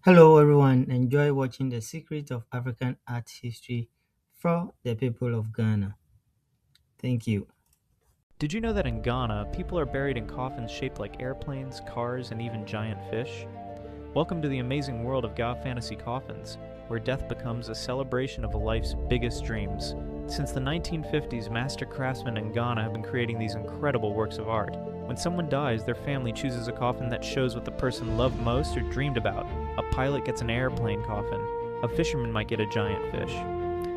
Hello, everyone. Enjoy watching The Secret of African Art History for the people of Ghana. Thank you. Did you know that in Ghana, people are buried in coffins shaped like airplanes, cars, and even giant fish? Welcome to the amazing world of Ga Fantasy Coffins, where death becomes a celebration of a life's biggest dreams. Since the 1950s, master craftsmen in Ghana have been creating these incredible works of art. When someone dies, their family chooses a coffin that shows what the person loved most or dreamed about. A pilot gets an airplane coffin. A fisherman might get a giant fish.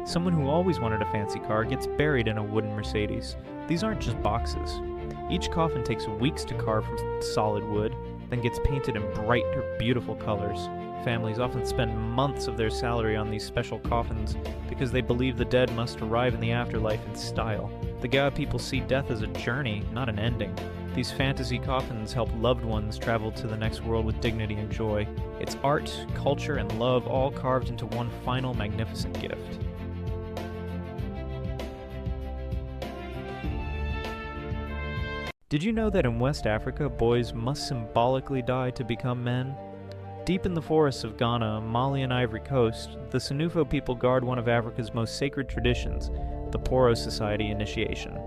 Someone who always wanted a fancy car gets buried in a wooden Mercedes. These aren't just boxes. Each coffin takes weeks to carve from solid wood, then gets painted in bright or beautiful colors. Families often spend months of their salary on these special coffins because they believe the dead must arrive in the afterlife in style. The Ga people see death as a journey, not an ending. These fantasy coffins help loved ones travel to the next world with dignity and joy. It's art, culture, and love all carved into one final magnificent gift. Did you know that in West Africa, boys must symbolically die to become men? Deep in the forests of Ghana, Mali, and Ivory Coast, the Sanufo people guard one of Africa's most sacred traditions, the Poro Society initiation.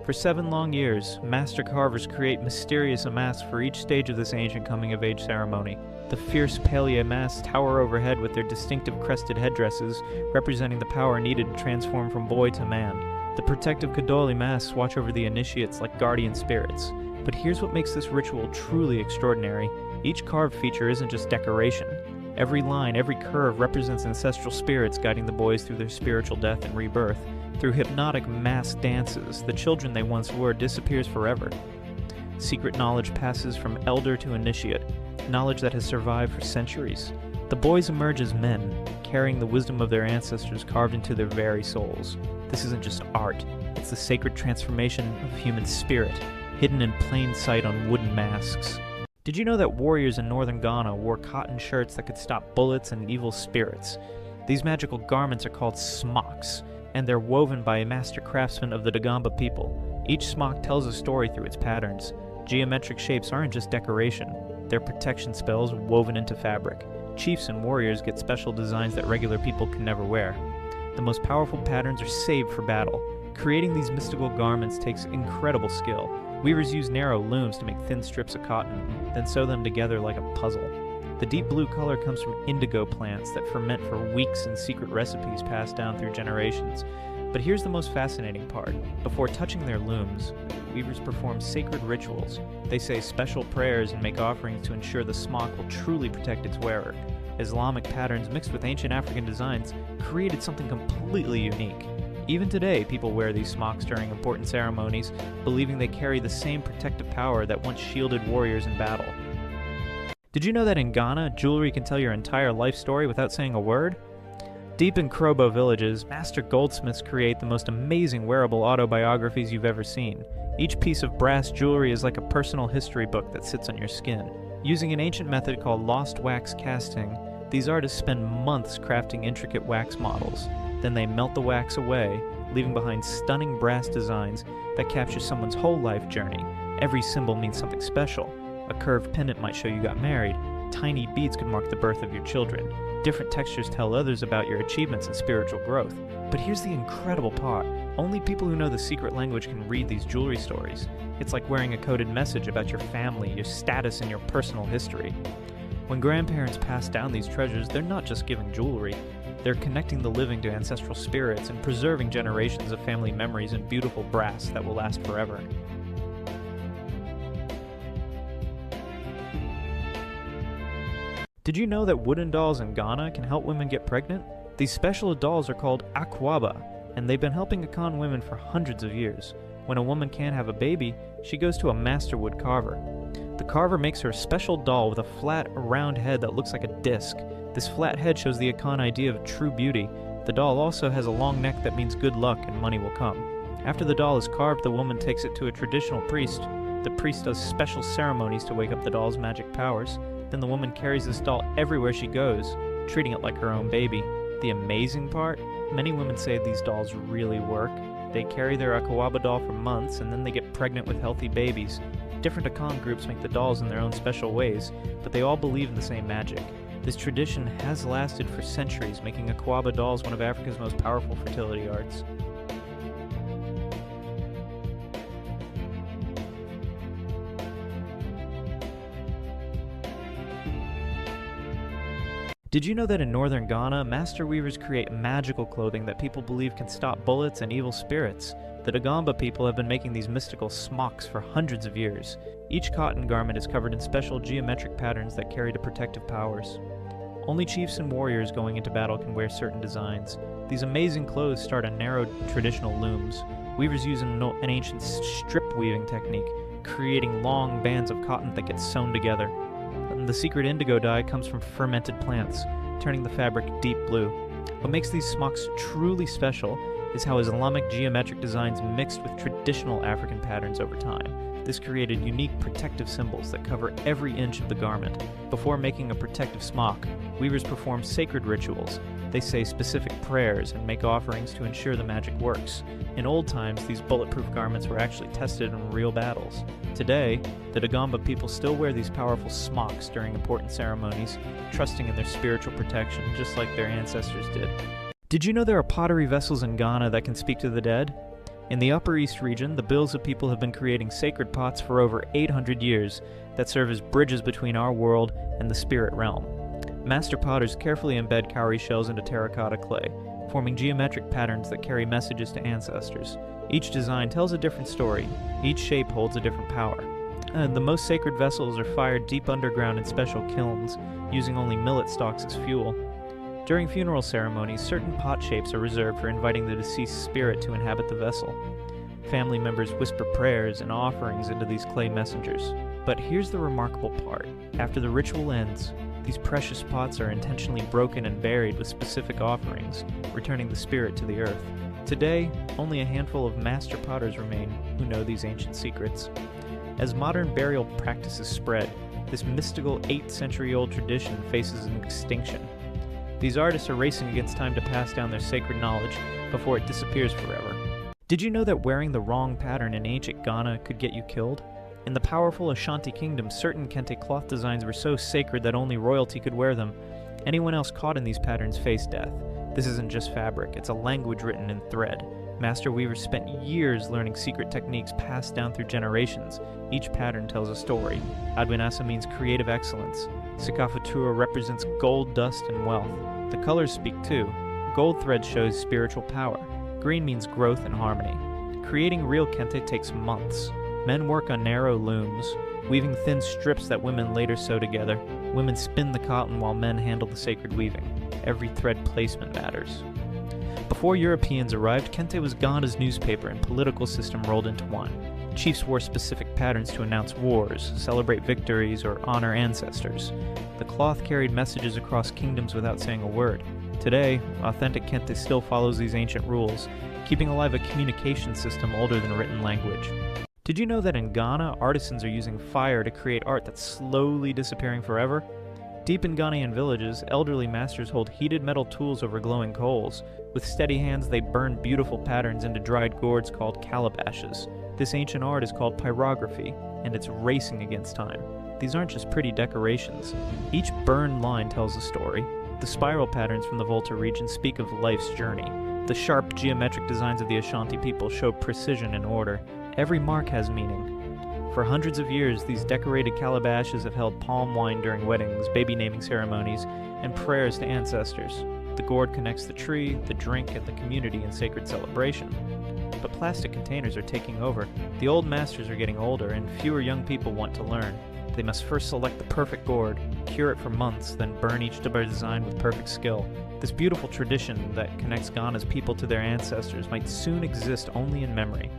For 7 long years, master carvers create mysterious masks for each stage of this ancient coming-of-age ceremony. The fierce Palia masks tower overhead with their distinctive crested headdresses, representing the power needed to transform from boy to man. The protective Kadoli masks watch over the initiates like guardian spirits. But here's what makes this ritual truly extraordinary. Each carved feature isn't just decoration. Every line, every curve represents ancestral spirits guiding the boys through their spiritual death and rebirth. Through hypnotic mass dances, the children they once were disappears forever. Secret knowledge passes from elder to initiate, knowledge that has survived for centuries. The boys emerge as men, carrying the wisdom of their ancestors carved into their very souls. This isn't just art, it's the sacred transformation of human spirit, hidden in plain sight on wooden masks. Did you know that warriors in northern Ghana wore cotton shirts that could stop bullets and evil spirits? These magical garments are called smocks, and they're woven by master craftsmen of the Dagamba people. Each smock tells a story through its patterns. Geometric shapes aren't just decoration, they're protection spells woven into fabric. Chiefs and warriors get special designs that regular people can never wear. The most powerful patterns are saved for battle. Creating these mystical garments takes incredible skill. Weavers use narrow looms to make thin strips of cotton, then sew them together like a puzzle. The deep blue color comes from indigo plants that ferment for weeks in secret recipes passed down through generations. But here's the most fascinating part. Before touching their looms, weavers perform sacred rituals. They say special prayers and make offerings to ensure the smock will truly protect its wearer. Islamic patterns mixed with ancient African designs created something completely unique. Even today, people wear these smocks during important ceremonies, believing they carry the same protective power that once shielded warriors in battle. Did you know that in Ghana, jewelry can tell your entire life story without saying a word? Deep in Krobo villages, master goldsmiths create the most amazing wearable autobiographies you've ever seen. Each piece of brass jewelry is like a personal history book that sits on your skin. Using an ancient method called lost wax casting, these artists spend months crafting intricate wax models. Then they melt the wax away, leaving behind stunning brass designs that capture someone's whole life journey. Every symbol means something special. A curved pendant might show you got married. Tiny beads could mark the birth of your children. Different textures tell others about your achievements and spiritual growth. But here's the incredible part. Only people who know the secret language can read these jewelry stories. It's like wearing a coded message about your family, your status, and your personal history. When grandparents pass down these treasures, they're not just giving jewelry. They're connecting the living to ancestral spirits and preserving generations of family memories in beautiful brass that will last forever. Did you know that wooden dolls in Ghana can help women get pregnant? These special dolls are called akwaba, and they've been helping Akan women for hundreds of years. When a woman can't have a baby, she goes to a master wood carver. The carver makes her a special doll with a flat, round head that looks like a disc. This flat head shows the Akan idea of true beauty. The doll also has a long neck that means good luck and money will come. After the doll is carved, the woman takes it to a traditional priest. The priest does special ceremonies to wake up the doll's magic powers. Then the woman carries this doll everywhere she goes, treating it like her own baby. The amazing part? Many women say these dolls really work. They carry their Akawaba doll for months and then they get pregnant with healthy babies. Different Akan groups make the dolls in their own special ways, but they all believe in the same magic. This tradition has lasted for centuries, making Akwaaba dolls one of Africa's most powerful fertility arts. Did you know that in northern Ghana, master weavers create magical clothing that people believe can stop bullets and evil spirits? The Dagomba people have been making these mystical smocks for hundreds of years. Each cotton garment is covered in special geometric patterns that carry the protective powers. Only chiefs and warriors going into battle can wear certain designs. These amazing clothes start on narrow traditional looms. Weavers use an ancient strip weaving technique, creating long bands of cotton that get sewn together. The secret indigo dye comes from fermented plants, turning the fabric deep blue. What makes these smocks truly special is how Islamic geometric designs mixed with traditional African patterns over time. This created unique protective symbols that cover every inch of the garment. Before making a protective smock, weavers perform sacred rituals. They say specific prayers and make offerings to ensure the magic works. In old times, these bulletproof garments were actually tested in real battles. Today, the Dagomba people still wear these powerful smocks during important ceremonies, trusting in their spiritual protection, just like their ancestors did. Did you know there are pottery vessels in Ghana that can speak to the dead? In the Upper East region, the Bilza people have been creating sacred pots for over 800 years that serve as bridges between our world and the spirit realm. Master potters carefully embed cowrie shells into terracotta clay, forming geometric patterns that carry messages to ancestors. Each design tells a different story. Each shape holds a different power. The most sacred vessels are fired deep underground in special kilns, using only millet stalks as fuel. During funeral ceremonies, certain pot shapes are reserved for inviting the deceased spirit to inhabit the vessel. Family members whisper prayers and offerings into these clay messengers. But here's the remarkable part. After the ritual ends, these precious pots are intentionally broken and buried with specific offerings, returning the spirit to the earth. Today, only a handful of master potters remain who know these ancient secrets. As modern burial practices spread, this mystical 8th-century-old tradition faces an extinction. These artists are racing against time to pass down their sacred knowledge before it disappears forever. Did you know that wearing the wrong pattern in ancient Ghana could get you killed? In the powerful Ashanti kingdom, certain kente cloth designs were so sacred that only royalty could wear them. Anyone else caught in these patterns faced death. This isn't just fabric, it's a language written in thread. Master weavers spent years learning secret techniques passed down through generations. Each pattern tells a story. Adwinasa means creative excellence. Sikafatura represents gold, dust, and wealth. The colors speak too. Gold thread shows spiritual power. Green means growth and harmony. Creating real kente takes months. Men work on narrow looms, weaving thin strips that women later sew together. Women spin the cotton while men handle the sacred weaving. Every thread placement matters. Before Europeans arrived, kente was Ghana's newspaper and political system rolled into one. Chiefs wore specific patterns to announce wars, celebrate victories, or honor ancestors. The cloth carried messages across kingdoms without saying a word. Today, authentic kente still follows these ancient rules, keeping alive a communication system older than written language. Did you know that in Ghana, artisans are using fire to create art that's slowly disappearing forever? Deep in Ghanaian villages, elderly masters hold heated metal tools over glowing coals. With steady hands, they burn beautiful patterns into dried gourds called calabashes. This ancient art is called pyrography, and it's racing against time. These aren't just pretty decorations. Each burned line tells a story. The spiral patterns from the Volta region speak of life's journey. The sharp geometric designs of the Ashanti people show precision and order. Every mark has meaning. For hundreds of years, these decorated calabashes have held palm wine during weddings, baby naming ceremonies, and prayers to ancestors. The gourd connects the tree, the drink, and the community in sacred celebration. But plastic containers are taking over. The old masters are getting older, and fewer young people want to learn. They must first select the perfect gourd, cure it for months, then burn each design with perfect skill. This beautiful tradition that connects Ghana's people to their ancestors might soon exist only in memory.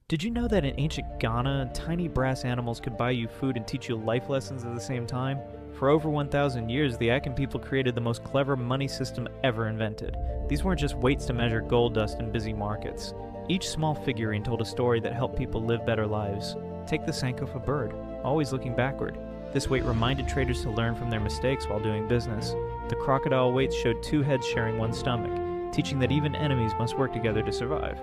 Did you know that in ancient Ghana, tiny brass animals could buy you food and teach you life lessons at the same time? For over 1,000 years, the Akan people created the most clever money system ever invented. These weren't just weights to measure gold dust in busy markets. Each small figurine told a story that helped people live better lives. Take the Sankofa bird, always looking backward. This weight reminded traders to learn from their mistakes while doing business. The crocodile weights showed two heads sharing one stomach, teaching that even enemies must work together to survive.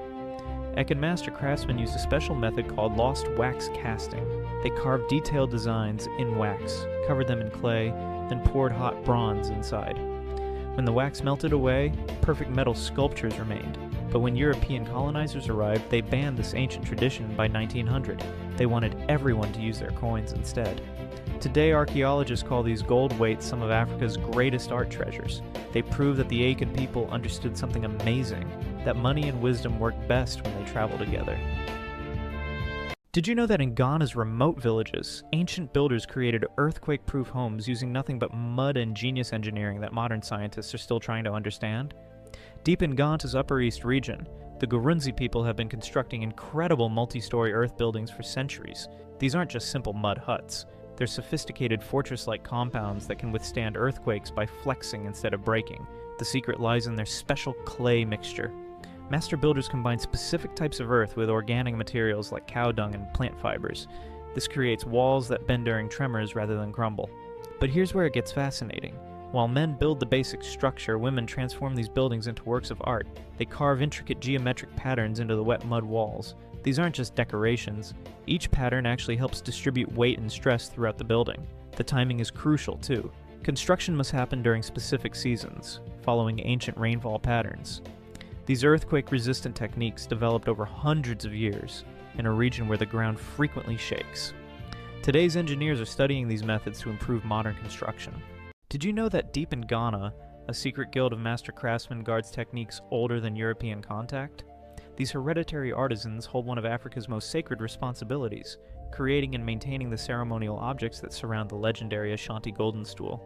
Akan master craftsmen used a special method called lost wax casting. They carved detailed designs in wax, covered them in clay, then poured hot bronze inside. When the wax melted away, perfect metal sculptures remained. But when European colonizers arrived, they banned this ancient tradition by 1900. They wanted everyone to use their coins instead. Today, archaeologists call these gold weights some of Africa's greatest art treasures. They prove that the Akan people understood something amazing, that money and wisdom work best when they travel together. Did you know that in Ghana's remote villages, ancient builders created earthquake-proof homes using nothing but mud and genius engineering that modern scientists are still trying to understand? Deep in Ghana's Upper East region, the Gurunzi people have been constructing incredible multi-story earth buildings for centuries. These aren't just simple mud huts. They're sophisticated fortress-like compounds that can withstand earthquakes by flexing instead of breaking. The secret lies in their special clay mixture. Master builders combine specific types of earth with organic materials like cow dung and plant fibers. This creates walls that bend during tremors rather than crumble. But here's where it gets fascinating. While men build the basic structure, women transform these buildings into works of art. They carve intricate geometric patterns into the wet mud walls. These aren't just decorations. Each pattern actually helps distribute weight and stress throughout the building. The timing is crucial, too. Construction must happen during specific seasons, following ancient rainfall patterns. These earthquake-resistant techniques developed over hundreds of years in a region where the ground frequently shakes. Today's engineers are studying these methods to improve modern construction. Did you know that deep in Ghana, a secret guild of master craftsmen guards techniques older than European contact? These hereditary artisans hold one of Africa's most sacred responsibilities, creating and maintaining the ceremonial objects that surround the legendary Ashanti Golden Stool.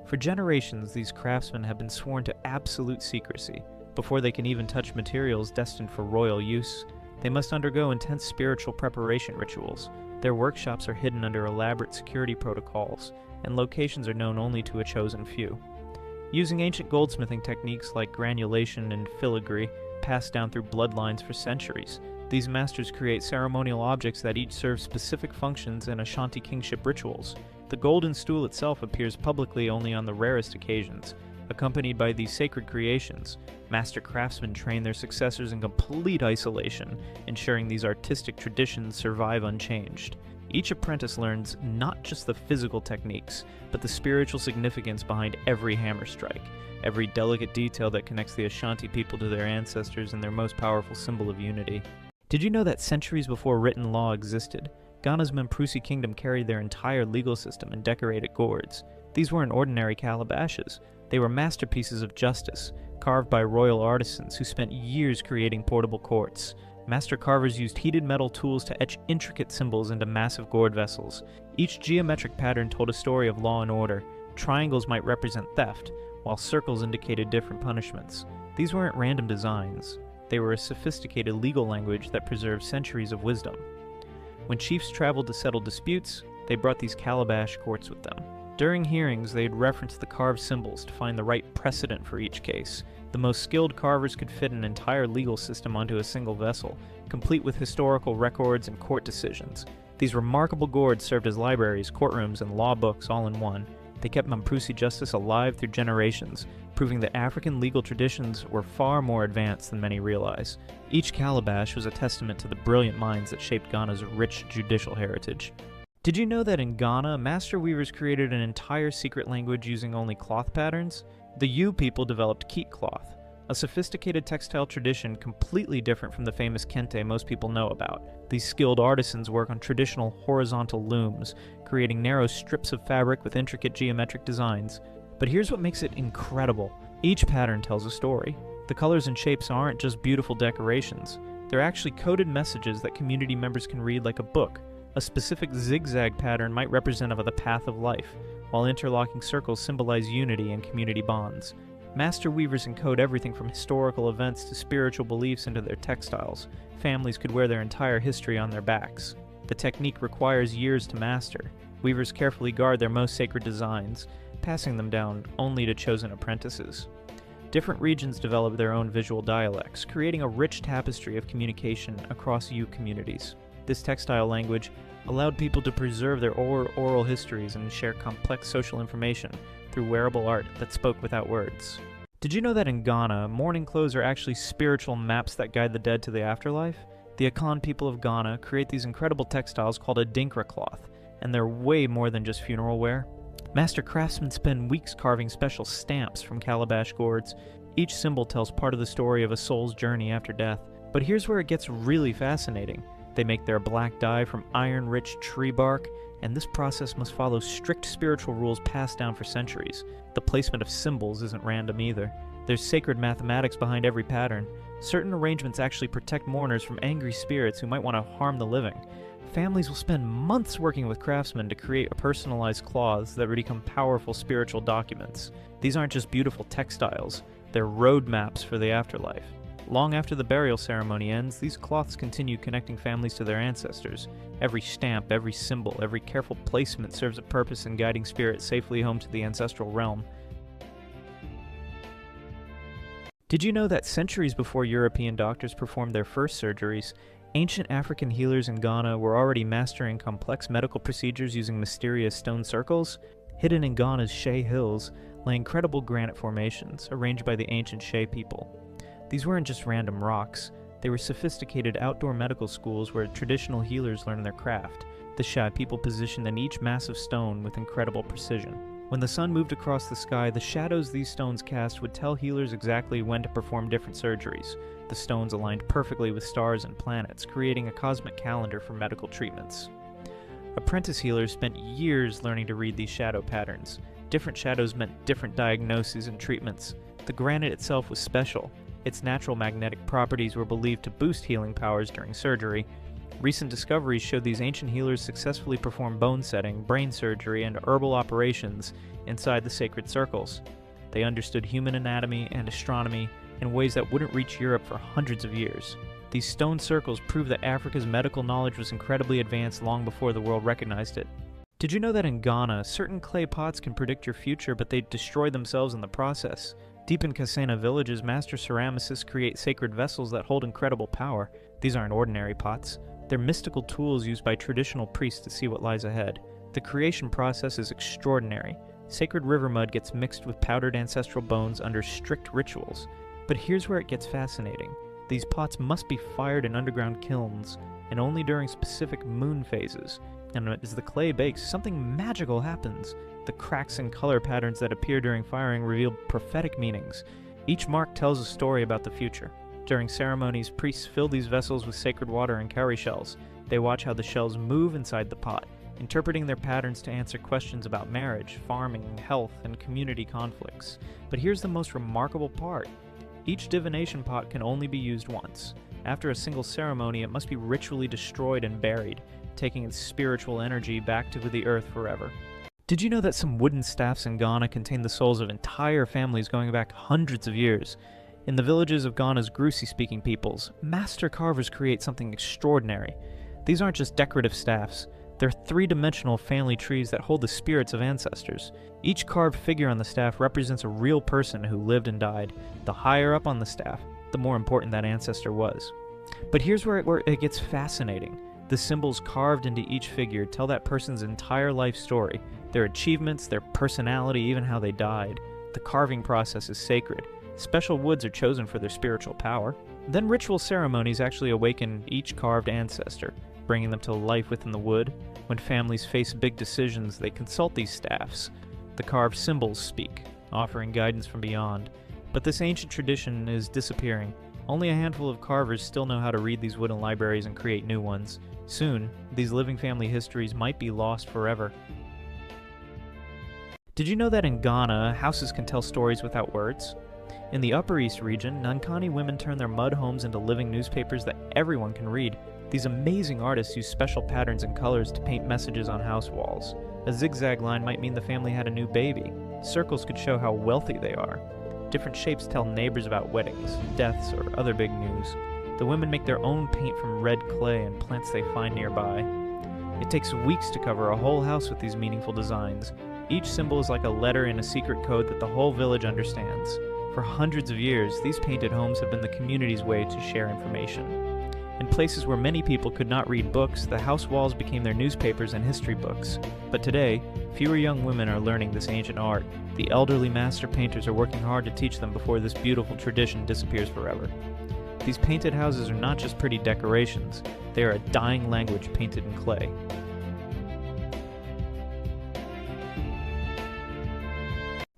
For generations, these craftsmen have been sworn to absolute secrecy. Before they can even touch materials destined for royal use, they must undergo intense spiritual preparation rituals. Their workshops are hidden under elaborate security protocols, and locations are known only to a chosen few. Using ancient goldsmithing techniques like granulation and filigree, passed down through bloodlines for centuries, these masters create ceremonial objects that each serve specific functions in Ashanti kingship rituals. The golden stool itself appears publicly only on the rarest occasions. Accompanied by these sacred creations, master craftsmen train their successors in complete isolation, ensuring these artistic traditions survive unchanged. Each apprentice learns not just the physical techniques, but the spiritual significance behind every hammer strike, every delicate detail that connects the Ashanti people to their ancestors and their most powerful symbol of unity. Did you know that centuries before written law existed, Ghana's Memprusi kingdom carried their entire legal system in decorated gourds? These weren't ordinary calabashes. They were masterpieces of justice, carved by royal artisans who spent years creating portable courts. Master carvers used heated metal tools to etch intricate symbols into massive gourd vessels. Each geometric pattern told a story of law and order. Triangles might represent theft, while circles indicated different punishments. These weren't random designs. They were a sophisticated legal language that preserved centuries of wisdom. When chiefs traveled to settle disputes, they brought these calabash courts with them. During hearings, they'd reference the carved symbols to find the right precedent for each case. The most skilled carvers could fit an entire legal system onto a single vessel, complete with historical records and court decisions. These remarkable gourds served as libraries, courtrooms, and law books all in one. They kept Memprusi justice alive through generations, proving that African legal traditions were far more advanced than many realize. Each calabash was a testament to the brilliant minds that shaped Ghana's rich judicial heritage. Did you know that in Ghana, master weavers created an entire secret language using only cloth patterns? The Yu people developed keet cloth, a sophisticated textile tradition completely different from the famous kente most people know about. These skilled artisans work on traditional horizontal looms, creating narrow strips of fabric with intricate geometric designs. But here's what makes it incredible. Each pattern tells a story. The colors and shapes aren't just beautiful decorations. They're actually coded messages that community members can read like a book. A specific zigzag pattern might represent the path of life, while interlocking circles symbolize unity and community bonds. Master weavers encode everything from historical events to spiritual beliefs into their textiles. Families could wear their entire history on their backs. The technique requires years to master. Weavers carefully guard their most sacred designs, passing them down only to chosen apprentices. Different regions develop their own visual dialects, creating a rich tapestry of communication across Yu communities. This textile language allowed people to preserve their oral histories and share complex social information through wearable art that spoke without words. Did you know that in Ghana, mourning clothes are actually spiritual maps that guide the dead to the afterlife? The Akan people of Ghana create these incredible textiles called a dinkra cloth, and they're way more than just funeral wear. Master craftsmen spend weeks carving special stamps from calabash gourds. Each symbol tells part of the story of a soul's journey after death. But here's where it gets really fascinating. They make their black dye from iron-rich tree bark, and this process must follow strict spiritual rules passed down for centuries. The placement of symbols isn't random either. There's sacred mathematics behind every pattern. Certain arrangements actually protect mourners from angry spirits who might want to harm the living. Families will spend months working with craftsmen to create personalized cloths that become powerful spiritual documents. These aren't just beautiful textiles, they're roadmaps for the afterlife. Long after the burial ceremony ends, these cloths continue connecting families to their ancestors. Every stamp, every symbol, every careful placement serves a purpose in guiding spirits safely home to the ancestral realm. Did you know that centuries before European doctors performed their first surgeries, ancient African healers in Ghana were already mastering complex medical procedures using mysterious stone circles? Hidden in Ghana's Shea Hills lay incredible granite formations arranged by the ancient Shea people. These weren't just random rocks, they were sophisticated outdoor medical schools where traditional healers learned their craft. The Shea people positioned in each massive stone with incredible precision. When the sun moved across the sky, the shadows these stones cast would tell healers exactly when to perform different surgeries. The stones aligned perfectly with stars and planets, creating a cosmic calendar for medical treatments. Apprentice healers spent years learning to read these shadow patterns. Different shadows meant different diagnoses and treatments. The granite itself was special. Its natural magnetic properties were believed to boost healing powers during surgery. Recent discoveries showed these ancient healers successfully performed bone setting, brain surgery, and herbal operations inside the sacred circles. They understood human anatomy and astronomy in ways that wouldn't reach Europe for hundreds of years. These stone circles prove that Africa's medical knowledge was incredibly advanced long before the world recognized it. Did you know that in Ghana, certain clay pots can predict your future, but they destroy themselves in the process? Deep in Kasena villages, master ceramicists create sacred vessels that hold incredible power. These aren't ordinary pots. They're mystical tools used by traditional priests to see what lies ahead. The creation process is extraordinary. Sacred river mud gets mixed with powdered ancestral bones under strict rituals. But here's where it gets fascinating. These pots must be fired in underground kilns, and only during specific moon phases. And as the clay bakes, something magical happens. The cracks and color patterns that appear during firing reveal prophetic meanings. Each mark tells a story about the future. During ceremonies, priests fill these vessels with sacred water and cowrie shells. They watch how the shells move inside the pot, interpreting their patterns to answer questions about marriage, farming, health, and community conflicts. But here's the most remarkable part. Each divination pot can only be used once. After a single ceremony, it must be ritually destroyed and buried, taking its spiritual energy back to the earth forever. Did you know that some wooden staffs in Ghana contain the souls of entire families going back hundreds of years? In the villages of Ghana's Grusi-speaking peoples, master carvers create something extraordinary. These aren't just decorative staffs. They're three-dimensional family trees that hold the spirits of ancestors. Each carved figure on the staff represents a real person who lived and died. The higher up on the staff, the more important that ancestor was. But here's where it gets fascinating. The symbols carved into each figure tell that person's entire life story, their achievements, their personality, even how they died. The carving process is sacred. Special woods are chosen for their spiritual power. Then ritual ceremonies actually awaken each carved ancestor, bringing them to life within the wood. When families face big decisions, they consult these staffs. The carved symbols speak, offering guidance from beyond. But this ancient tradition is disappearing. Only a handful of carvers still know how to read these wooden libraries and create new ones. Soon, these living family histories might be lost forever. Did you know that in Ghana, houses can tell stories without words? In the Upper East region, Nankani women turn their mud homes into living newspapers that everyone can read. These amazing artists use special patterns and colors to paint messages on house walls. A zigzag line might mean the family had a new baby. Circles could show how wealthy they are. Different shapes tell neighbors about weddings, deaths, or other big news. The women make their own paint from red clay and plants they find nearby. It takes weeks to cover a whole house with these meaningful designs. Each symbol is like a letter in a secret code that the whole village understands. For hundreds of years, these painted homes have been the community's way to share information. In places where many people could not read books, the house walls became their newspapers and history books. But today, fewer young women are learning this ancient art. The elderly master painters are working hard to teach them before this beautiful tradition disappears forever. These painted houses are not just pretty decorations, they are a dying language painted in clay.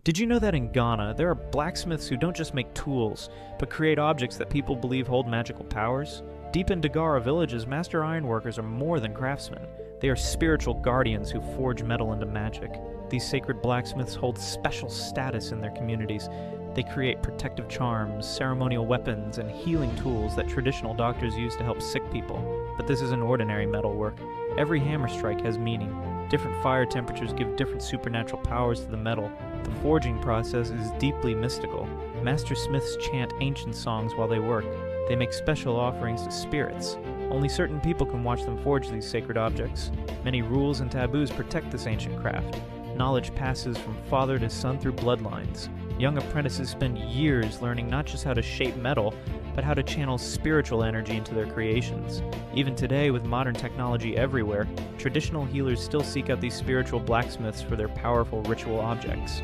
Did you know that in Ghana, there are blacksmiths who don't just make tools, but create objects that people believe hold magical powers? Deep in Dagara villages, master ironworkers are more than craftsmen. They are spiritual guardians who forge metal into magic. These sacred blacksmiths hold special status in their communities. They create protective charms, ceremonial weapons, and healing tools that traditional doctors use to help sick people. But this isn't ordinary metalwork. Every hammer strike has meaning. Different fire temperatures give different supernatural powers to the metal. The forging process is deeply mystical. Master smiths chant ancient songs while they work. They make special offerings to spirits. Only certain people can watch them forge these sacred objects. Many rules and taboos protect this ancient craft. Knowledge passes from father to son through bloodlines. Young apprentices spend years learning not just how to shape metal, but how to channel spiritual energy into their creations. Even today, with modern technology everywhere, traditional healers still seek out these spiritual blacksmiths for their powerful ritual objects.